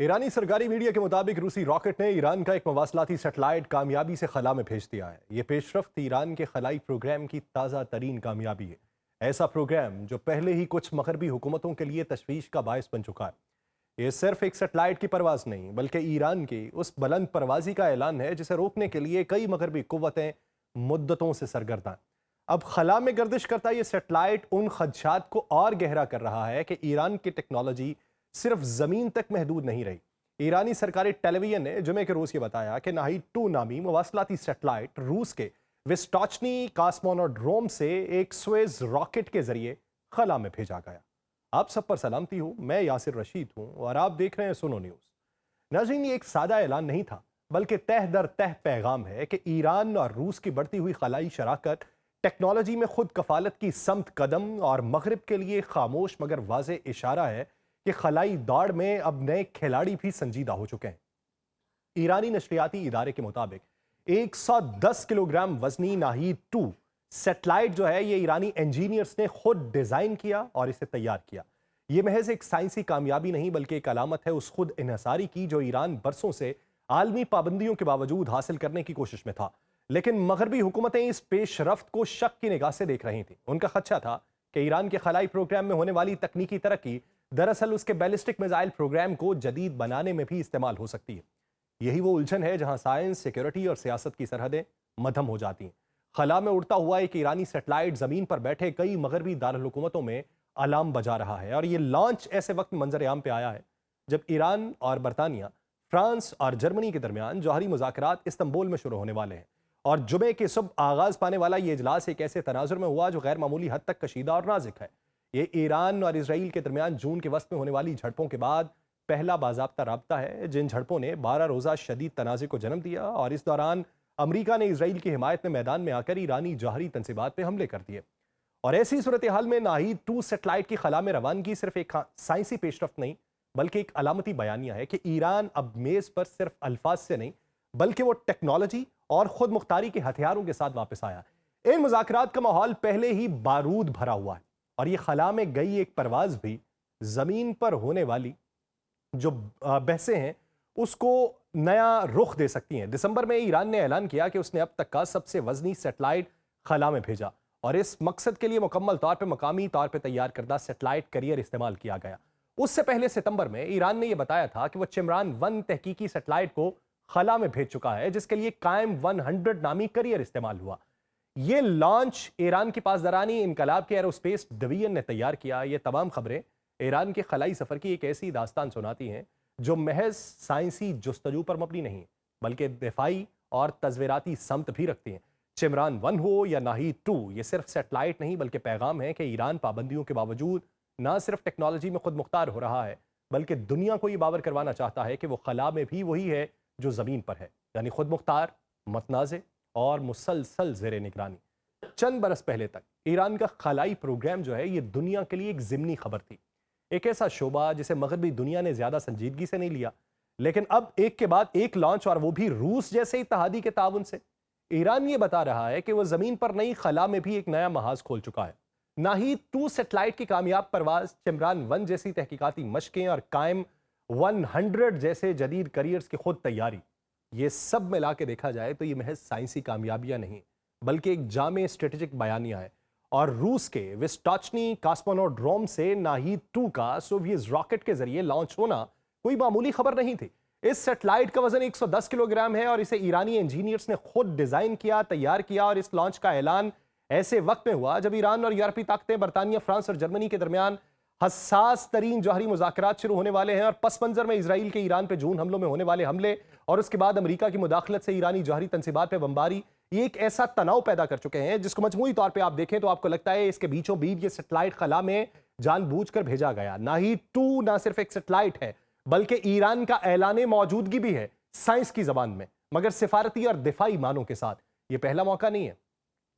ईरानी सरकारी मीडिया के मुताबिक रूसी रॉकेट ने ईरान का एक मवासलाती सेटेलाइट कामयाबी से खला में भेज दिया है। ये पेशरफ्त ईरान के खलाई प्रोग्राम की ताज़ा तरीन कामयाबी है। ऐसा प्रोग्राम जो पहले ही कुछ मगरबी हुकूमतों के लिए तशवीश का बायस बन चुका है। ये सिर्फ एक सेटेलाइट की परवाज नहीं बल्कि ईरान की उस बुलंद परवाजी का ऐलान है जिसे रोकने के लिए कई मगरबी कुव्वतें मुद्दतों से सरगर्दा हैं। अब खला में गर्दिश करता ये सेटेलाइट उन खदशात को और गहरा कर रहा है कि ईरान की टेक्नोलॉजी सिर्फ जमीन तक महदूद नहीं रही। ईरानी सरकारी टेलीविजन ने जुमे के रोज ये बताया कि नाहिद 2 नामी मवासलाती सेटेलाइट रूस के विस्टॉचनी कॉस्मोनोड्रोम से एक स्वेज रॉकेट के जरिए खला में भेजा गया। आप सब पर सलामती हो, मैं यासिर रशीद हूं और आप देख रहे हैं सुनो न्यूज। नाज़रीन, ये एक सादा ऐलान नहीं था बल्कि तह दर तह पैगाम है कि ईरान और रूस की बढ़ती हुई खलाई शराकत टेक्नोलॉजी में खुद कफालत की समत कदम और मगरिब के लिए खामोश मगर वाज़े इशारा है कि खलाई दौड़ में अब नए खिलाड़ी भी संजीदा हो चुके हैं। ईरानी नशरियाती इदारे के मुताबिक 110 किलोग्राम वजनी नाहिद 2 सेटेलाइट जो है ये ईरानी इंजीनियर्स ने खुद डिजाइन किया और इसे तैयार किया। ये महज एक साइंसी कामयाबी नहीं बल्कि एक अलामत है उस खुद इन्हसारी की जो ईरान बरसों से आलमी पाबंदियों के बावजूद हासिल करने की कोशिश में था। लेकिन मगरबी हुकूमतें इस पेशरफ्त को शक की निगाह से देख रही थी। उनका खदशा था कि ईरान के खलाई प्रोग्राम में होने वाली तकनीकी तरक्की दरअसल उसके बैलिस्टिक मिसाइल प्रोग्राम को जदीद बनाने में भी इस्तेमाल हो सकती है। यही वो उलझन है जहां साइंस, सिक्योरिटी और सियासत की सरहदें मद्धम हो जाती हैं। खला में उड़ता हुआ एक ईरानी सेटेलाइट जमीन पर बैठे कई मगरबी दारुल हुकूमतों में अलार्म बजा रहा है और ये लॉन्च ऐसे वक्त मंजर आम पे आया है जब ईरान और बरतानिया, फ्रांस और जर्मनी के दरमियान जौहरी मुज़ाकरात इस्तंबुल में शुरू होने वाले हैं। और जुमे के सुबह आगाज पाने वाला ये इजलास एक ऐसे तनाजुर में हुआ जो गैर मामूली हद तक कशीदा और नाजुक है। ये ईरान और इसराइल के दरमियान जून के वस्त में होने वाली झड़पों के बाद पहला बाज़ाब्ता राब्ता है जिन झड़पों ने 12 रोज़ा शदीद तनाज़े को जन्म दिया और इस दौरान अमरीका ने इसराइल की हिमायत में मैदान में आकर ईरानी जौहरी तनसीबात पे हमले कर दिए। और ऐसी सूरत हाल में नाहिद 2 सेटेलाइट की खला में रवानगी सिर्फ एक साइंसी पेशरफ्त नहीं बल्कि एक अलामती बयानिया है कि ईरान अब मेज़ पर सिर्फ अल्फाज से नहीं बल्कि वो टेक्नोलॉजी और खुद मुख्तारी के हथियारों के साथ वापस आया। इन मुज़ाकरात का माहौल पहले ही बारूद भरा हुआ है और ये खला में गई एक परवाज भी जमीन पर होने वाली जो बहसें हैं उसको नया रुख दे सकती हैं। दिसंबर में ईरान ने ऐलान किया कि उसने अब तक का सबसे वजनी सेटेलाइट खला में भेजा और इस मकसद के लिए मुकम्मल तौर पर मकामी तौर पर तैयार करदा सेटेलाइट करियर इस्तेमाल किया गया। उससे पहले सितंबर में ईरान ने यह बताया था कि वह चिमरान 1 तहकीकी सेटेलाइट को खला में भेज चुका है जिसके लिए कायम 100 नामी करियर इस्तेमाल हुआ। ये लॉन्च ईरान की पासदारानी इनकलाब के एरोस्पेस डिवीजन ने तैयार किया। ये तमाम खबरें ईरान के खलाई सफर की एक ऐसी दास्तान सुनाती हैं जो महज साइंसी जुस्तजू पर मबनी नहीं बल्कि दिफाई और तजवीराती समत भी रखती हैं। चिमरान 1 हो या नाहिद 2, ये सिर्फ सेटेलाइट नहीं बल्कि पैगाम है कि ईरान पाबंदियों के बावजूद ना सिर्फ टेक्नोलॉजी में खुद मुख्तार हो रहा है बल्कि दुनिया को ये बावर करवाना चाहता है कि वो खला में भी वही है जो ज़मीन पर है, यानी खुद मुख्तार, मतनाज़े और मुसलसल ज़ेरे निगरानी। चंद बरस पहले तक ईरान का खलाई प्रोग्राम जो है ये दुनिया के लिए एक ज़िमनी खबर थी, एक ऐसा शोबा जिसे मगरबी दुनिया ने ज़्यादा संजीदगी से नहीं लिया। लेकिन अब एक के बाद एक लॉन्च और वो भी रूस जैसे इत्तेहादी के ताउन से। ईरान ये बता रहा है कि वो ज़मीन पर नई खला में भी एक नया महाज खोल चुका है। नाहिद 2 सेटेलाइट की कामयाब परवाज, चिमरान 1 जैसी तहकीकाती मशकें और कायम 100 जैसे जदीद करियर्स की खुद तैयारी, ये सब मिला के देखा जाए तो ये महज साइंसी कामयाबियां नहीं बल्कि एक जामे स्ट्रेटेजिक बयानिया है। और रूस के विस्टॉचनी कॉस्मोनोड्रोम से नाहिद 2 का सोवियत रॉकेट के जरिए लॉन्च होना कोई मामूली खबर नहीं थी। इस सेटेलाइट का वजन 110 किलोग्राम है और इसे ईरानी इंजीनियर्स ने खुद डिजाइन किया, तैयार किया और इस लॉन्च का ऐलान ऐसे वक्त में हुआ जब ईरान और यूरोपीय ताकतें बरतानिया, फ्रांस और जर्मनी के दरमियान हसास तरीन जौहरी मुज़ाकरात शुरू होने वाले हैं। और पस मंजर में इसराइल के ईरान पे जून हमलों में होने वाले हमले और उसके बाद अमेरिका की मुदाखलत से ईरानी जौहरी तनसीबात पे बमबारी, ये एक ऐसा तनाव पैदा कर चुके हैं जिसको मजमूई तौर पे आप देखें तो आपको लगता है इसके बीचों बीच ये सेटेलाइट खला में जानबूझकर भेजा गया। नाहिद 2 ना सिर्फ एक सेटेलाइट है बल्कि ईरान का ऐलान मौजूदगी भी है साइंस की जबान में, मगर सिफारती और दिफाई मानों के साथ। ये पहला मौका नहीं है।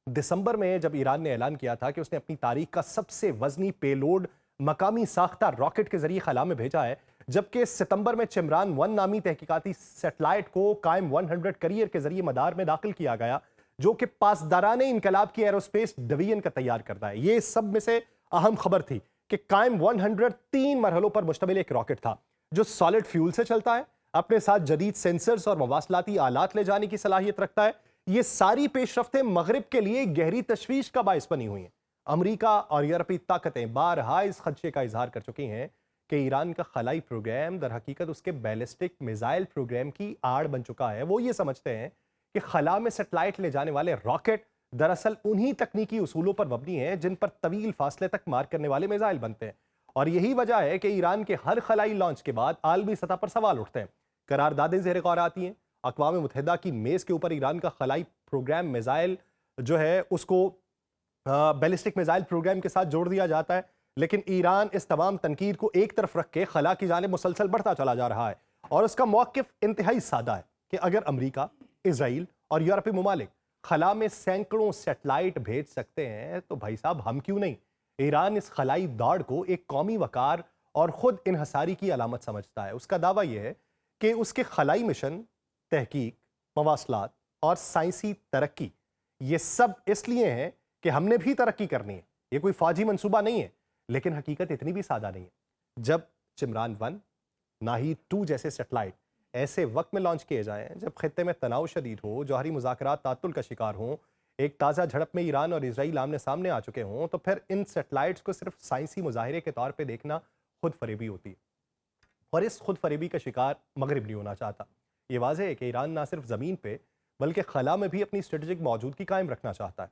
दिसंबर में जब ईरान ने ऐलान किया था कि उसने अपनी तारीख का सबसे वजनी पेलोड मकामी साख्ता रॉकेट के जरिए खला में भेजा है, जबकि सितंबर में चिमरान 1 नामी तहकीकाती सेटेलाइट को कायम 100 करियर के जरिए मदार में दाखिल किया गया जो कि पासदाराने इनकलाब की एरोस्पेस डिवीजन का तैयार करता है। ये सब में से अहम खबर थी कि कायम 100 3 मरहलों पर मुश्तमिल एक रॉकेट था जो सॉलिड फ्यूल से चलता है, अपने साथ जदीद सेंसर्स और मवासलाती आलात ले जाने की सलाहियत रखता है। ये सारी पेशरफ्तें मगरिब के लिए गहरी तशवीश का बायस बनी हुई हैं। अमरीका और यूरोपीय ताकतें बारहा इस खदशे का इजहार कर चुकी हैं कि ईरान का खलाई प्रोग्राम दर हकीकत उसके बैलिस्टिक मिसाइल प्रोग्राम की आड़ बन चुका है। वो ये समझते हैं कि खला में सेटेलाइट ले जाने वाले रॉकेट दरअसल उन्हीं तकनीकी उसूलों पर मबनी हैं जिन पर तवील फासले तक मार करने वाले मिसाइल बनते हैं। और यही वजह है कि ईरान के हर खलाई लॉन्च के बाद आलमी सतह पर सवाल उठते हैं, करारदादें ज़ेर गौर आती हैं। अक़वाम मुत्तहिदा की मेज़ के ऊपर ईरान का खलाई प्रोग्राम मिसाइल जो है उसको बैलिस्टिक मिसाइल प्रोग्राम के साथ जोड़ दिया जाता है, लेकिन ईरान इस तमाम तनकीद को एक तरफ रख के खला की जानिब मुसलसल बढ़ता चला जा रहा है। और उसका मौक़िफ़ इंतहाई सादा है कि अगर अमरीका, इजराइल और यूरोपीय ममालिक खला में सैकड़ों सेटेलाइट भेज सकते हैं तो भाई साहब हम क्यों नहीं। ईरान इस खलाई दौड़ को एक कौमी वकार और ख़ुद इन्हसारी की अलामत समझता है। उसका दावा यह है कि उसके खलाई मिशन, तहकीक, मवासलात और साइंसी तरक्की ये सब इसलिए हैं कि हमने भी तरक्की करनी है। ये कोई फौजी मंसूबा नहीं है, लेकिन हकीकत इतनी भी सादा नहीं है। जब चिमरान 1, नाहीद 2 जैसे सेटेलाइट ऐसे वक्त में लॉन्च किए जाएं जब खित्ते में तनाव शदीद हो, जौहरी मुज़ाकरात तातुल का शिकार हों, एक ताज़ा झड़प में ईरान और इजराइल आमने सामने आ चुके हों, तो फिर इन सेटेलाइट्स को सिर्फ साइंसी मुजाहिरे के तौर पर देखना खुद फरेबी होती है। और इस खुद फरेबी का शिकार मगरिब नहीं होना चाहता। ये वाज़ेह है कि ईरान ना सिर्फ ज़मीन पे बल्कि खला में भी अपनी स्ट्रेटेजिक मौजूदगी कायम रखना चाहता है।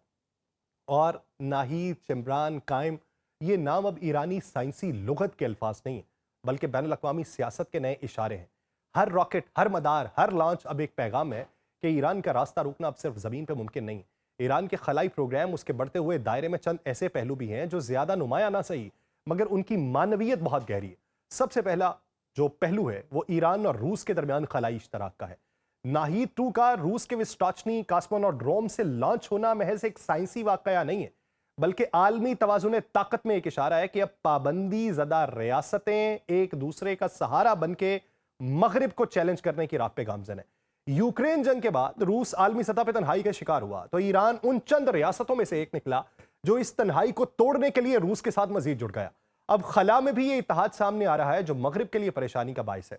और नाहीद, चिमरान, कायम ये नाम अब ईरानी साइंसी लुगत के अल्फाज नहीं है, बल्कि बैनुल अक़वामी सियासत के नए इशारे हैं। हर रॉकेट, हर मदार, हर लॉन्च अब एक पैगाम है कि ईरान का रास्ता रुकना अब सिर्फ ज़मीन पर मुमकिन नहीं। ईरान के खलाई प्रोग्राम, उसके बढ़ते हुए दायरे में चंद ऐसे पहलू भी हैं जो ज़्यादा नुमाया ना सही, मगर उनकी मानवियत बहुत गहरी है। सबसे पहला जो पहलू है वो ईरान और रूस के दरमियान खलाई इश्तराक का है। नाहीद 2 का रूस के विस्टॉचनी, कॉस्मोनोड्रोम से लॉन्च होना महज एक साइंसी वाकया नहीं है, बल्कि आलमी तवाज़ुन ताकत में एक इशारा है कि अब पाबंदी ज़दा रियासतें एक दूसरे का सहारा बन के मगरिब को चैलेंज करने की राह पे गामज़न है। यूक्रेन जंग के बाद रूस आलमी सतह पर तन्हाई का शिकार हुआ तो ईरान उन चंद रियासतों में से एक निकला जो इस तन्हाई को तोड़ने के लिए रूस के साथ मजीद जुड़ गया। अब खला में भी ये इत्तेहाद सामने आ रहा है जो मगरिब के लिए परेशानी का बायस है।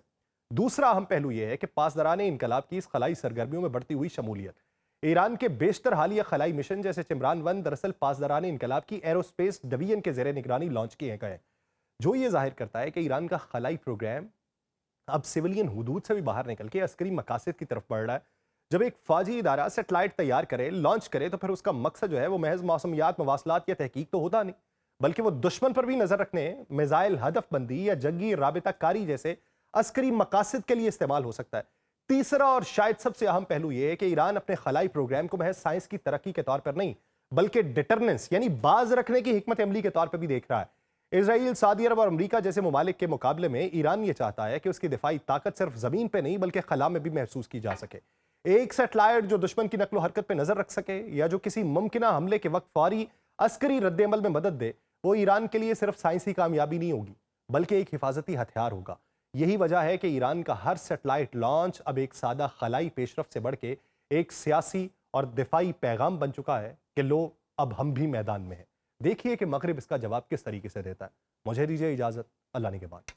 दूसरा अहम पहलू यह है कि पासदारान इनकलाब की इस खलाई सरगर्मियों में बढ़ती हुई शमूलियत। ईरान के बेशतर हालिया खलाई मिशन जैसे चिमरान 1 दरअसल पासदारान इनकलाब की एरोस्पेस डिवीजन के ज़ेरे निगरानी लॉन्च किए गए, जो ये जाहिर करता है कि ईरान का खलाई प्रोग्राम अब सिविलियन हुदूद से भी बाहर निकल के अस्करी मकासद की तरफ बढ़ रहा है। जब एक फौजी इदारा सेटेलाइट तैयार करे, लॉन्च करे, तो फिर उसका मकसद जो है वो महज मौसमियात, मवासलात या तहकीक तो होता नहीं, बल्कि वो दुश्मन पर भी नजर रखने, मिसाइल हदफबंदी या जंगी राबिता कारी जैसे अस्करी मकासद के लिए इस्तेमाल हो सकता है। तीसरा और शायद सबसे अहम पहलू यह है कि ईरान अपने खलाई प्रोग्राम को महज साइंस की तरक्की के तौर पर नहीं, बल्कि डिटरनेंस यानी बाज रखने की हिकमत अमली के तौर पर भी देख रहा है। इजराइल, सऊदी अरब और अमरीका जैसे ममालिक के मुकाबले में ईरान ये चाहता है कि उसकी दिफाई ताकत सिर्फ जमीन पे नहीं बल्कि खला में भी महसूस की जा सके। एक सेटेलाइट जो दुश्मन की नकलो हरकत पे नजर रख सके या जो किसी मुमकिन हमले के वक्त फौरी अस्करी रद्द-ए-अमल में मदद दे, वो ईरान के लिए सिर्फ साइंसी कामयाबी नहीं होगी बल्कि एक हिफाजती हथियार होगा। यही वजह है कि ईरान का हर सेटेलाइट लॉन्च अब एक सादा खलाई पेशरफ से बढ़ के एक सियासी और दिफाई पैगाम बन चुका है कि लो अब हम भी मैदान में हैं। देखिए कि मगरिब इसका जवाब किस तरीके से देता है। मुझे दीजिए इजाजत, अल्लाह ने के बाद।